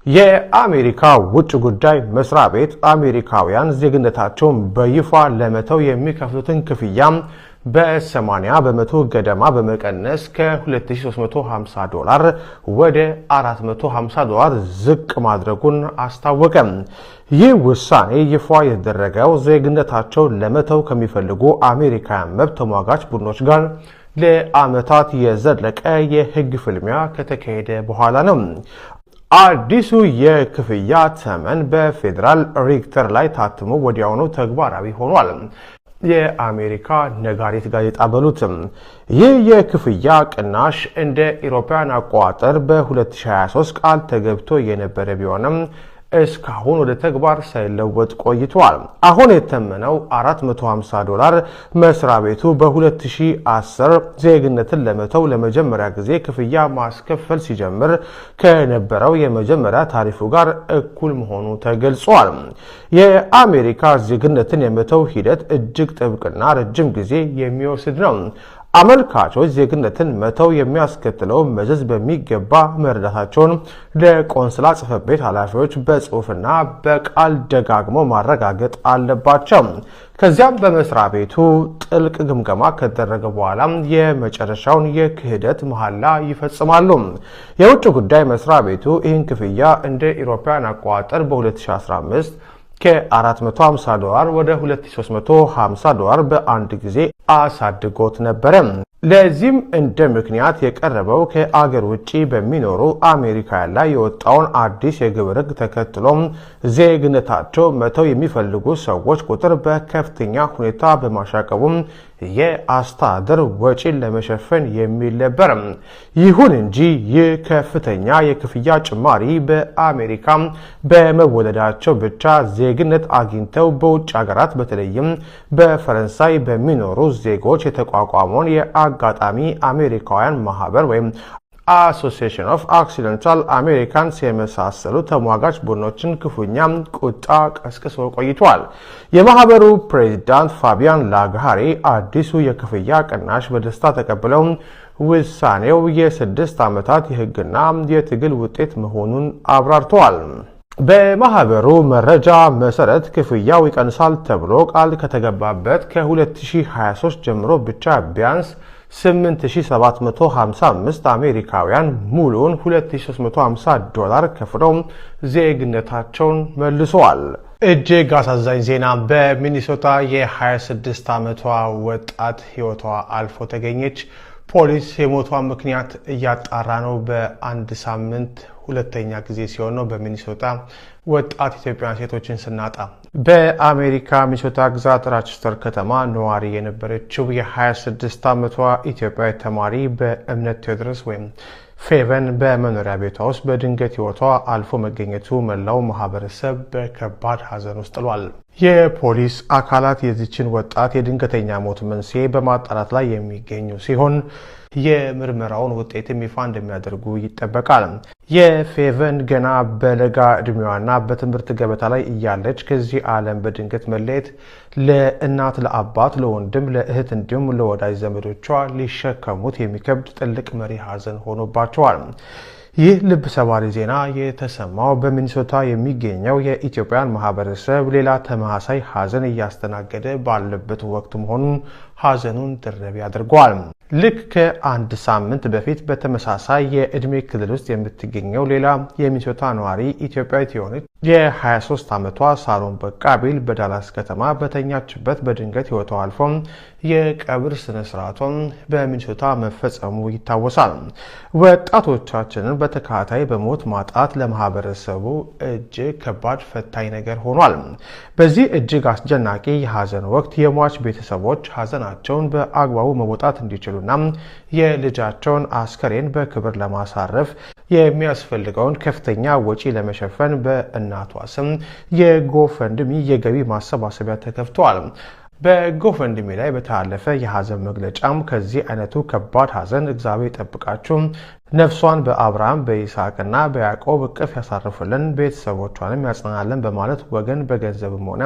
የአሜሪካ ውጭ ጉዳይ መስሪያ ቤት አሜሪካውያን ዜግነታቸውን በይፋ ለመተው የሚከፍሉትን ክፍያ በ80 በመቶ ገደማ በመቀነስ ከ$2350 ወደ $450 ዝቅ ማድረጉን አስታወቀ። ይህ ውሳኔ ይፋ የተደረገው ዜግነታቸውን ለመተው ከሚፈልጉ አሜሪካውያን መብት ተሟጋች ቡድኖች ጋር ለዓመታት የዘለቀ የሕግ ፍልሚያ ከተካሄደ በኋላ ነው። አዲሱ የክፍያ ተመን በፌዴራል ሬግስተር ላይ ታትሞ ወዲያውኑ ተግባራዊ ሆኗል። የአሜሪካ ነጋሪት ጋዜጣ በሉትም ይህ የክፍያ ቅናሽ እንደ አውሮፓውያን አቆጣጠር በ2023 ቃል ተገብቶ የነበረ ቢሆንም እስካሁን ወደ ተግባር ሳይለወጥ ቆይቷል። አሁን የተመነው $450 መስሪያ ቤቱ በ2010 ዜግነትን ለመተው ለመጀመሪያ ጊዜ ክፍያ ማስከፈል ሲጀምር ከነበረው የመጀመሪያ ታሪፉ ጋር እኩል መሆኑ ተገልጿል። የአሜሪካ ዜግነትን የመተው ሂደት እጅግ ጥብቅና ረጅም ጊዜ የሚወስድ ነው። አመልካቾች ዜግነትን መተው የሚያስከትለው መዘዝ በሚገባ መረዳታቸውን ለቆንስላ ጽሕፈት ቤት ኃላፊዎች በጽሑፍና በቃል ደጋግመው ማረጋገጥ አለባቸው። ከዚያም በመስሪያ ቤቱ ጥልቅ ግምገማ ከተደረገ በኋላ የመጨረሻውን የክህደት መሐላ ይፈጽማሉ። የውጭ ጉዳይ መስሪያ ቤቱ ይህን ክፍያ እንደ አውሮፓውያን አቆጣጠር በ2015 ከ$450 ወደ $2350 በአንድ ጊዜ አሳድጎት ነበረ። ለዚህም እንደ ምክንያት የቀረበው ከአገር ውጪ በሚኖሩ አሜሪካውያን ላይ የወጣውን አዲስ የግብር ሕግ ተከትሎ ዜግነታቸው መተው የሚፈልጉ ሰዎች ቁጥር በከፍተኛ ሁኔታ በማሻቀቡ የአስተዳደር ወጪን ለመሸፈን የሚል ነበር። ይሁን እንጂ ይህ ከፍተኛ የክፍያ ጭማሪ በአሜሪካ በመወለዳቸው ብቻ ዜግነት አግኝተው በውጭ ሀገራት በተለይም በፈረንሳይ በሚኖሩ ዜጎች የተቋቋመውን የአጋጣሚ አሜሪካውያን ማህበር ወይም አሶሲዬሽን ኦፍ አክሲደንታል አሜሪካንስ የመሳሰሉ ተሟጋች ቡድኖችን ክፉኛ ቁጣ ቀስቅሶ ቆይቷል። የማህበሩ ፕሬዚዳንት ፋቢያን ላጋሪ አዲሱ የክፍያ ቅናሽ በደስታ ተቀብለው ውሳኔው የ6 ዓመታት የህግና የትግል ውጤት መሆኑን አብራርተዋል። በማህበሩ መረጃ መሰረት ክፍያው ይቀንሳል ተብሎ ቃል ከተገባበት ከ2023 ጀምሮ ብቻ ቢያንስ 8755 አሜሪካውያን ሙሉውን $2350 ከፍለው ዜግነታቸውን መልሰዋል። እጅግ አሳዛኝ ዜና! በሚኒሶታ የ26 ዓመቷ ወጣት ህይወቷ አልፎ ተገኘች። ፖሊስ የሞቷን ምክንያት እያጣራ ነው። በአንድ ሳምንት ሁለተኛ ጊዜ ሲሆን ነው በሚኒሶታ ወጣት ኢትዮጵያውያን ሴቶችን ስናጣ። በአሜሪካ ሚኒሶታ ግዛት ራቸስተር ከተማ ነዋሪ የነበረችው የ26 ዓመቷ ኢትዮጵያዊ ተማሪ በእምነት ቴዎድሮስ ወይም ፌቨን በመኖሪያ ቤቷ ውስጥ በድንገት ህይወቷ አልፎ መገኘቱ መላው ማህበረሰብ በከባድ ሐዘን ውስጥ ጥሏል። የፖሊስ አካላት የዚችን ወጣት የድንገተኛ ሞት መንስኤ በማጣራት ላይ የሚገኙ ሲሆን የምርመራውን ውጤትም ይፋ እንደሚያደርጉ ይጠበቃል። የፌቨን ገና በለጋ እድሜዋና በትምህርት ገበታ ላይ እያለች ከዚህ ዓለም በድንገት መለየት ለእናት፣ ለአባት፣ ለወንድም፣ ለእህት እንዲሁም ለወዳጅ ዘመዶቿ ሊሸከሙት የሚከብድ ጥልቅ መሪ ሐዘን ሆኖባቸዋል። ይህ ልብ ሰባሪ ዜና የተሰማው በሚኒሶታ የሚገኘው የኢትዮጵያን ማህበረሰብ ሌላ ተመሳሳይ ሐዘን እያስተናገደ ባለበት ወቅት መሆኑን ሐዘኑን ድርብ ያደርገዋል። ልክ ከአንድ ሳምንት በፊት በተመሳሳይ የእድሜ ክልል ውስጥ የምትገኘው ሌላ የሚኒሶታ ነዋሪ ኢትዮጵያዊት የሆነች የ23 ዓመቷ ሳሮን በቃቢል በዳላስ ከተማ በተኛችበት በድንገት ህይወቷ አልፎ የቀብር ስነስርዓቷም በሚኒሶታ መፈጸሙ ይታወሳል። ወጣቶቻችንን በተከታታይ በሞት ማጣት ለማህበረሰቡ እጅግ ከባድ ፈታኝ ነገር ሆኗል። በዚህ እጅግ አስጨናቂ የሐዘን ወቅት የሟች ቤተሰቦች ሐዘናቸውን በአግባቡ መወጣት እንዲችሉና የልጃቸውን አስከሬን በክብር ለማሳረፍ የሚያስፈልገውን ከፍተኛ ወጪ ለመሸፈን በእናቷ ስም የጎፈንድሚ የገቢ ማሰባሰቢያ ተከፍቷል። በጎፈንድሚ ላይ በተላለፈ የሐዘን መግለጫም ከዚህ አይነቱ ከባድ ሐዘን እግዚአብሔር ይጠብቃችሁ፣ ነፍሷን በአብርሃም በይስሐቅና በያዕቆብ እቅፍ ያሳርፍልን፣ ቤተሰቦቿንም ያጽናናልን በማለት ወገን በገንዘብም ሆነ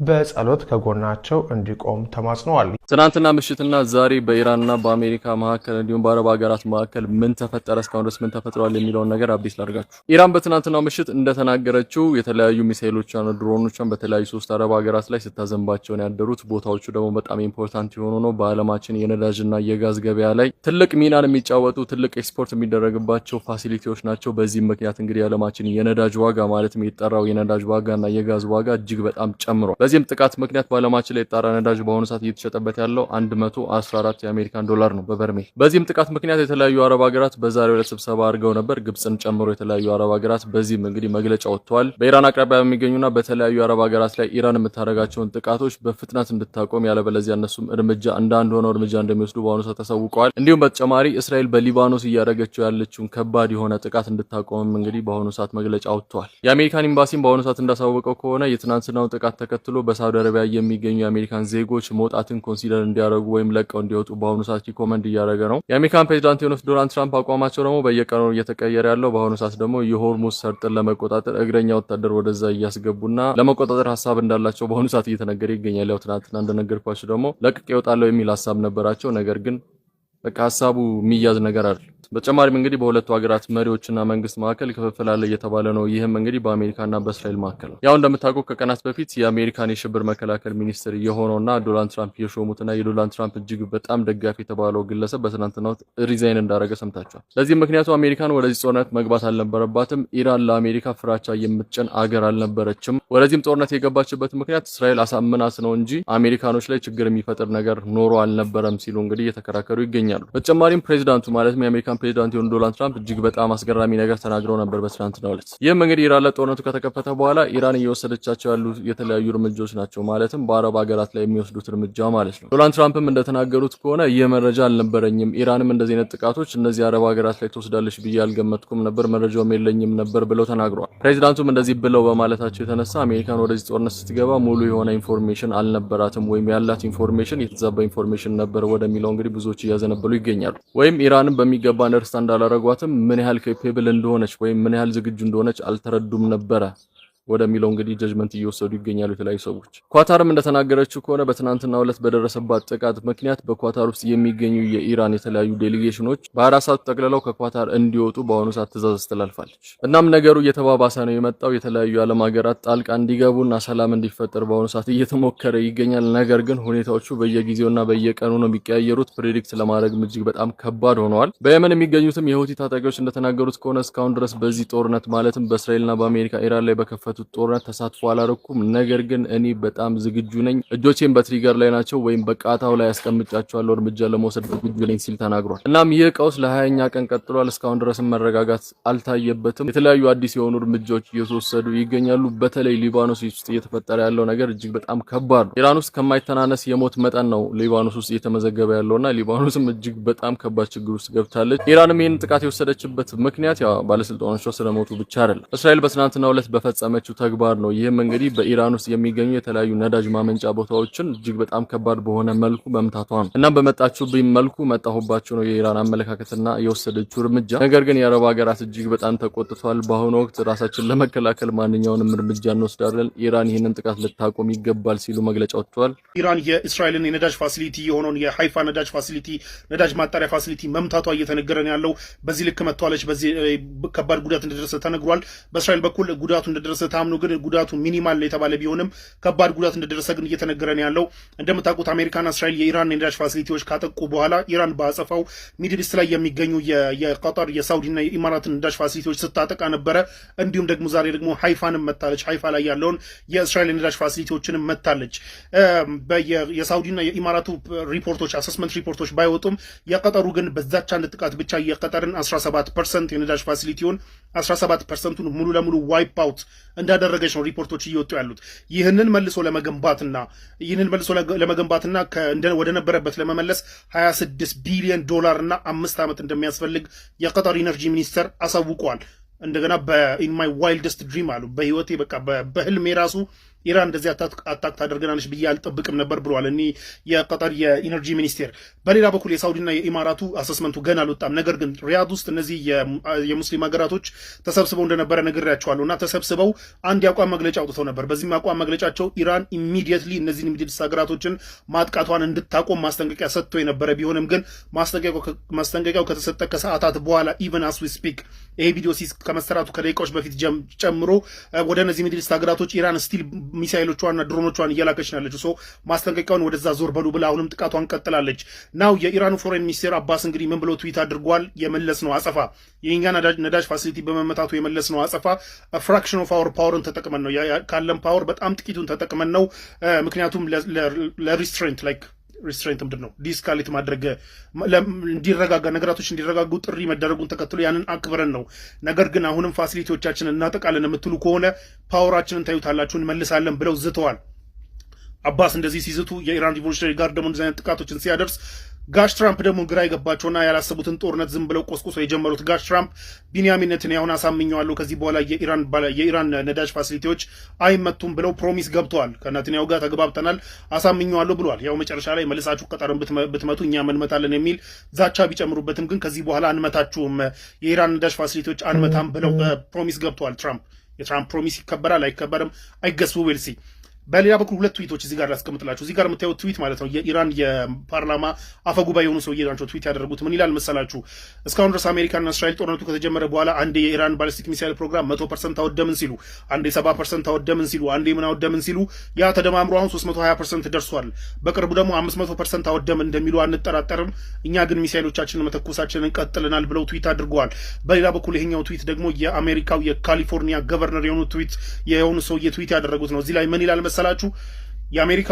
በጸሎት ከጎናቸው እንዲቆም ተማጽነዋል። ትናንትና ምሽትና ዛሬ በኢራንና በአሜሪካ መካከል እንዲሁም በአረብ ሀገራት መካከል ምን ተፈጠረ፣ እስካሁን ድረስ ምን ተፈጥሯል የሚለውን ነገር አብዴት ላድርጋችሁ። ኢራን በትናንትናው ምሽት እንደተናገረችው የተለያዩ ሚሳኤሎቿን ድሮኖቿን በተለያዩ 3 አረብ ሀገራት ላይ ስታዘንባቸው ነው ያደሩት። ቦታዎቹ ደግሞ በጣም ኢምፖርታንት የሆኑ ነው። በአለማችን የነዳጅና የጋዝ ገበያ ላይ ትልቅ ሚናን የሚጫወቱ ትልቅ ኤክስፖርት የሚደረግባቸው ፋሲሊቲዎች ናቸው። በዚህ ምክንያት እንግዲህ የዓለማችን የነዳጅ ዋጋ ማለትም የጠራው የነዳጅ ዋጋና የጋዝ ዋጋ እጅግ በጣም ጨምሯል። በዚህም ጥቃት ምክንያት በዓለማችን ላይ የጣራ ነዳጅ በአሁኑ ሰዓት እየተሸጠበት ያለው 114 የአሜሪካን ዶላር ነው በበርሜል። በዚህም ጥቃት ምክንያት የተለያዩ አረብ ሀገራት በዛሬው ዕለት ስብሰባ አድርገው ነበር፣ ግብጽን ጨምሮ የተለያዩ አረብ ሀገራት። በዚህም እንግዲህ መግለጫ ወጥተዋል። በኢራን አቅራቢያ የሚገኙና በተለያዩ አረብ ሀገራት ላይ ኢራን የምታደርጋቸውን ጥቃቶች በፍጥነት እንድታቆም ያለበለዚያ እነሱም እርምጃ ሆነው እርምጃ እንደሚወስዱ በአሁኑ ሰዓት ተሳውቀዋል። እንዲሁም በተጨማሪ እስራኤል በሊባኖስ እያደረገችው ያለችውን ከባድ የሆነ ጥቃት እንድታቆምም እንግዲህ በአሁኑ ሰዓት መግለጫ ወጥተዋል። የአሜሪካን ኤምባሲም በአሁኑ ሰዓት እንዳሳወቀው ከሆነ የትናንትናው ጥቃት ተከትሎ በሳውዲ አረቢያ የሚገኙ የአሜሪካን ዜጎች መውጣትን ኮንሲደር እንዲያደርጉ ወይም ለቀው እንዲወጡ በአሁኑ ሰዓት ሪኮመንድ እያደረገ ነው። የአሜሪካን ፕሬዝዳንት የሆኑት ዶናልድ ትራምፕ አቋማቸው ደግሞ በየቀኑ እየተቀየረ ያለው በአሁኑ ሰዓት ደግሞ የሆርሙዝ ሰርጥን ለመቆጣጠር እግረኛ ወታደር ወደዛ እያስገቡና ለመቆጣጠር ሀሳብ እንዳላቸው በአሁኑ ሰዓት እየተነገረ ይገኛል። ያው ትናንትና እንደነገርኳችሁ ደግሞ ለቅቄ እወጣለሁ የሚል ሀሳብ ነበራቸው። ነገር ግን በቃ ሀሳቡ የሚያዝ ነገር አይደል። በተጨማሪም እንግዲህ በሁለቱ ሀገራት መሪዎችና መንግስት መካከል ክፍፍል አለ እየተባለ ነው። ይህም እንግዲህ በአሜሪካና በእስራኤል መካከል ነው። ያው እንደምታውቁ ከቀናት በፊት የአሜሪካን የሽብር መከላከል ሚኒስትር የሆነውና ዶናልድ ትራምፕ የሾሙትና የዶናልድ ትራምፕ እጅግ በጣም ደጋፊ የተባለው ግለሰብ በትናንትናው ሪዛይን እንዳደረገ ሰምታችኋል። ለዚህ ምክንያቱ አሜሪካን ወደዚህ ጦርነት መግባት አልነበረባትም። ኢራን ለአሜሪካ ፍራቻ የምትጭን አገር አልነበረችም። ወደዚህም ጦርነት የገባችበት ምክንያት እስራኤል አሳምናት ነው እንጂ አሜሪካኖች ላይ ችግር የሚፈጥር ነገር ኖሮ አልነበረም ሲሉ እንግዲህ እየተከራከሩ ይገኛሉ። በተጨማሪም ፕሬዚዳንቱ ማለትም የአሜሪካን ፕሬዚዳንት የሆኑ ዶናልድ ትራምፕ እጅግ በጣም አስገራሚ ነገር ተናግረው ነበር በትናንትናው ዕለት። ይህም እንግዲህ ኢራን ላይ ጦርነቱ ከተከፈተ በኋላ ኢራን እየወሰደቻቸው ያሉ የተለያዩ እርምጃዎች ናቸው። ማለትም በአረብ ሀገራት ላይ የሚወስዱት እርምጃ ማለት ነው። ዶናልድ ትራምፕም እንደተናገሩት ከሆነ ይህ መረጃ አልነበረኝም፣ ኢራንም እንደዚህ አይነት ጥቃቶች እነዚህ አረብ ሀገራት ላይ ትወስዳለች ብዬ አልገመትኩም ነበር፣ መረጃውም የለኝም ነበር ብለው ተናግረዋል። ፕሬዚዳንቱም እንደዚህ ብለው በማለታቸው የተነሳ አሜሪካን ወደዚህ ጦርነት ስትገባ ሙሉ የሆነ ኢንፎርሜሽን አልነበራትም፣ ወይም ያላት ኢንፎርሜሽን የተዛባ ኢንፎርሜሽን ነበር ወደሚለው እንግዲህ ብዙዎች እያዘነበሉ ይገኛሉ። ወይም ኢራንም በሚገባ አንደርስታንድ አላረጓትም፣ ምን ያህል ኬፔብል እንደሆነች ወይም ምን ያህል ዝግጁ እንደሆነች አልተረዱም ነበረ ወደሚለው እንግዲህ ጀጅመንት እየወሰዱ ይገኛሉ የተለያዩ ሰዎች። ኳታርም እንደተናገረችው ከሆነ በትናንትናው ዕለት በደረሰባት ጥቃት ምክንያት በኳታር ውስጥ የሚገኙ የኢራን የተለያዩ ዴሊጌሽኖች በ24 ሰዓት ጠቅልለው ከኳታር እንዲወጡ በአሁኑ ሰዓት ትዕዛዝ አስተላልፋለች። እናም ነገሩ እየተባባሰ ነው የመጣው። የተለያዩ ዓለም ሀገራት ጣልቃ እንዲገቡና ሰላም እንዲፈጠር በአሁኑ ሰዓት እየተሞከረ ይገኛል። ነገር ግን ሁኔታዎቹ በየጊዜውና በየቀኑ ነው የሚቀያየሩት። ፕሬዲክት ለማድረግ እጅግ በጣም ከባድ ሆነዋል። በየመን የሚገኙትም የሁቲ ታጣቂዎች እንደተናገሩት ከሆነ እስካሁን ድረስ በዚህ ጦርነት ማለትም በእስራኤልና በአሜሪካ ኢራን ላይ በከፈቱ ጦርነት ተሳትፎ አላረኩም፣ ነገር ግን እኔ በጣም ዝግጁ ነኝ፣ እጆቼን በትሪገር ላይ ናቸው ወይም በቃታው ላይ ያስቀምጫቸዋለሁ፣ እርምጃ ለመውሰድ ዝግጁ ነኝ ሲል ተናግሯል። እናም ይህ ቀውስ ለ20ኛ ቀን ቀጥሏል። እስካሁን ድረስም መረጋጋት አልታየበትም። የተለያዩ አዲስ የሆኑ እርምጃዎች እየተወሰዱ ይገኛሉ። በተለይ ሊባኖስ ውስጥ እየተፈጠረ ያለው ነገር እጅግ በጣም ከባድ ነው። ኢራን ውስጥ ከማይተናነስ የሞት መጠን ነው ሊባኖስ ውስጥ እየተመዘገበ ያለውና ሊባኖስም እጅግ በጣም ከባድ ችግር ውስጥ ገብታለች። ኢራንም ይህን ጥቃት የወሰደችበት ምክንያት ያው ባለስልጣኖቿ ስለሞቱ ብቻ አይደለም፣ እስራኤል በትናንትናው ዕለት በፈጸመችው ተግባር ነው። ይህም እንግዲህ በኢራን ውስጥ የሚገኙ የተለያዩ ነዳጅ ማመንጫ ቦታዎችን እጅግ በጣም ከባድ በሆነ መልኩ መምታቷ ነው። እናም በመጣችሁብኝ መልኩ መጣሁባችሁ ነው የኢራን አመለካከትና የወሰደችው እርምጃ። ነገር ግን የአረብ ሀገራት እጅግ በጣም ተቆጥቷል። በአሁኑ ወቅት ራሳችን ለመከላከል ማንኛውንም እርምጃ እንወስዳለን፣ ኢራን ይህንን ጥቃት ልታቆም ይገባል ሲሉ መግለጫ ወጥተዋል። ኢራን የእስራኤልን የነዳጅ ፋሲሊቲ የሆነውን የሃይፋ ነዳጅ ፋሲሊቲ ነዳጅ ማጣሪያ ፋሲሊቲ መምታቷ እየተነገረን ያለው በዚህ ልክ መጥቷለች። በዚህ ከባድ ጉዳት እንደደረሰ ተነግሯል። በእስራኤል በኩል ጉዳቱ እንደደረሰ ታምኖ ግን ጉዳቱ ሚኒማል የተባለ ቢሆንም ከባድ ጉዳት እንደደረሰ ግን እየተነገረን ያለው። እንደምታውቁት አሜሪካና እስራኤል የኢራን የነዳጅ ፋሲሊቲዎች ካጠቁ በኋላ ኢራን በአጸፋው ሚድል ኢስት ላይ የሚገኙ የቀጣር የሳውዲና የኢማራትን ነዳጅ ፋሲሊቲዎች ስታጠቃ ነበረ። እንዲሁም ደግሞ ዛሬ ደግሞ ሃይፋንም መታለች። ሃይፋ ላይ ያለውን የእስራኤል የነዳጅ ፋሲሊቲዎችንም መታለች። የሳውዲና የኢማራቱ ሪፖርቶች አሰስመንት ሪፖርቶች ባይወጡም የቀጠሩ ግን በዛች አንድ ጥቃት ብቻ የቀጠርን 17% የነዳጅ ፋሲሊቲውን 17%ቱን ሙሉ ለሙሉ ዋይፕ አውት እንዳደረገች ነው ሪፖርቶች እየወጡ ያሉት። ይህንን መልሶ ለመገንባትና ወደ ነበረበት ለመመለስ 26 ቢሊዮን ዶላር እና 5 ዓመት እንደሚያስፈልግ የቀጠር ኢነርጂ ሚኒስተር አሳውቀዋል። እንደገና በኢን ማይ ዋይልደስት ድሪም አሉ፣ በህይወቴ በቃ በህልሜ ራሱ ኢራን እንደዚህ አታክ ታደርገናለች ብዬ አልጠብቅም ነበር ብሏል እኒ የቀጠር የኢነርጂ ሚኒስቴር። በሌላ በኩል የሳውዲና የኢማራቱ አሰስመንቱ ገና አልወጣም። ነገር ግን ሪያድ ውስጥ እነዚህ የሙስሊም ሀገራቶች ተሰብስበው እንደነበረ ነግሬያቸዋለሁ እና ተሰብስበው አንድ የአቋም መግለጫ አውጥተው ነበር። በዚህም አቋም መግለጫቸው ኢራን ኢሚዲየትሊ እነዚህን ሚድል ኢስት ሀገራቶችን ማጥቃቷን እንድታቆም ማስጠንቀቂያ ሰጥቶ የነበረ ቢሆንም ግን ማስጠንቀቂያው ከተሰጠ ከሰዓታት በኋላ ኢቨን አስ ዊ ስፒክ ይሄ ቪዲዮ ከመሰራቱ ከደቂቃዎች በፊት ጨምሮ ወደ እነዚህ ሚድል ኢስት ሀገራቶች ኢራን ስቲል ሚሳይሎቿንና ድሮኖቿን እየላከች ነው ያለችው። ማስጠንቀቂያውን ወደዛ ዞር በሉ ብላ አሁንም ጥቃቷን ቀጥላለች። ናው የኢራኑ ፎሬን ሚኒስቴር አባስ እንግዲህ ምን ብሎ ትዊት አድርጓል? የመለስ ነው አጸፋ የኛ ነዳጅ ፋሲሊቲ በመመታቱ የመለስ ነው አጸፋ ፍራክሽን ኦፍ አወር ፓወርን ተጠቅመን ነው ካለን ፓወር በጣም ጥቂቱን ተጠቅመን ነው። ምክንያቱም ለሪስትሬንት ሪስትሬንት ምንድን ነው ዲስካሌት ማድረግ እንዲረጋጋ ነገራቶች እንዲረጋጉ ጥሪ መደረጉን ተከትሎ ያንን አክብረን ነው። ነገር ግን አሁንም ፋሲሊቲዎቻችንን እናጠቃለን የምትሉ ከሆነ ፓወራችንን ታዩታላችሁ እንመልሳለን ብለው ዝተዋል። አባስ እንደዚህ ሲዝቱ የኢራን ሪቮሉሽነሪ ጋርድ ደግሞ እንደዚህ አይነት ጥቃቶችን ሲያደርስ ጋሽ ትራምፕ ደግሞ ግራ የገባቸውና ያላሰቡትን ጦርነት ዝም ብለው ቆስቁሶ የጀመሩት ጋሽ ትራምፕ ቢንያሚን ኔታንያሁን አሳምኘዋለሁ ከዚህ በኋላ የኢራን ነዳጅ ፋሲሊቲዎች አይመቱም ብለው ፕሮሚስ ገብተዋል። ከኔታንያሁ ጋር ተግባብተናል አሳምኘዋለሁ ብሏል። ያው መጨረሻ ላይ መልሳችሁ ቀጠርን ብትመቱ እኛ እንመታለን የሚል ዛቻ ቢጨምሩበትም ግን ከዚህ በኋላ አንመታችሁም፣ የኢራን ነዳጅ ፋሲሊቲዎች አንመታም ብለው ፕሮሚስ ገብተዋል ትራምፕ። የትራምፕ ፕሮሚስ ይከበራል አይከበርም አይገስ ዊል ሲ። በሌላ በኩል ሁለት ትዊቶች እዚህ ጋር ላስቀምጥላችሁ። እዚህ ጋር የምታዩት ትዊት ማለት ነው የኢራን የፓርላማ አፈጉባኤ የሆኑ ሰውዬ ናቸው ትዊት ያደረጉት። ምን ይላል መሰላችሁ? እስካሁን ድረስ አሜሪካና እስራኤል ጦርነቱ ከተጀመረ በኋላ አንዴ የኢራን ባሊስቲክ ሚሳይል ፕሮግራም 100% አወደምን ሲሉ፣ አንዴ 70% አወደምን ሲሉ፣ አንዴ ምን አወደምን ሲሉ ያ ተደማምሮ አሁን 320% ደርሷል። በቅርቡ ደግሞ 500% አወደምን እንደሚሉ አንጠራጠርም። እኛ ግን ሚሳይሎቻችንን መተኮሳችንን እንቀጥልናል ብለው ትዊት አድርገዋል። በሌላ በኩል ይሄኛው ትዊት ደግሞ የአሜሪካው የካሊፎርኒያ ገቨርነር የሆኑ ሰውዬ ትዊት ያደረጉት ነው። እዚህ ላይ ምን ይላል መሰላችሁ? የአሜሪካ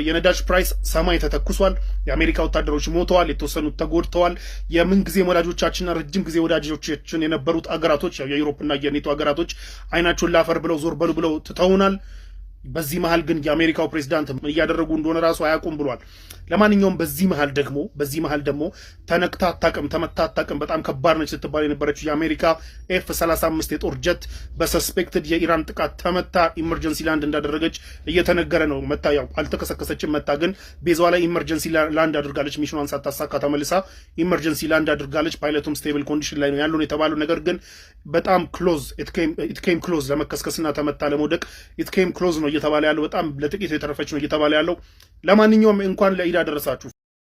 የነዳጅ ፕራይስ ሰማይ ተተኩሷል። የአሜሪካ ወታደሮች ሞተዋል፣ የተወሰኑት ተጎድተዋል። የምንጊዜም ወዳጆቻችንና ረጅም ጊዜ ወዳጆቻችን የነበሩት አገራቶች የዩሮፕና የኔቶ አገራቶች አይናቸውን ላፈር ብለው ዞር በሉ ብለው ትተውናል። በዚህ መሃል ግን የአሜሪካው ፕሬዝዳንት ምን እያደረጉ እንደሆነ ራሱ አያውቁም ብሏል። ለማንኛውም በዚህ መሃል ደግሞ ተነክታ አታውቅም ተመታ አታውቅም በጣም ከባድ ነች ስትባል የነበረችው የአሜሪካ F-35 የጦር ጀት በሰስፔክትድ የኢራን ጥቃት ተመታ ኢመርጀንሲ ላንድ እንዳደረገች እየተነገረ ነው። መታ ያው አልተከሰከሰችም። መታ ግን ቤዛዋ ላይ ኢመርጀንሲ ላንድ አድርጋለች። ሚሽኗን ሳታሳካ ተመልሳ ኢመርጀንሲ ላንድ አድርጋለች። ፓይለቱም ስቴብል ኮንዲሽን ላይ ነው ያለው የተባለው ነገር ግን በጣም ክሎዝ ኢት ኬም ክሎዝ ለመከስከስና ተመታ ለመውደቅ ኢት ኬም ክሎዝ ነው እየተባለ ያለው። በጣም ለጥቂት የተረፈች ነው እየተባለ ያለው። ለማንኛውም እንኳን ለኢድ አደረሳችሁ።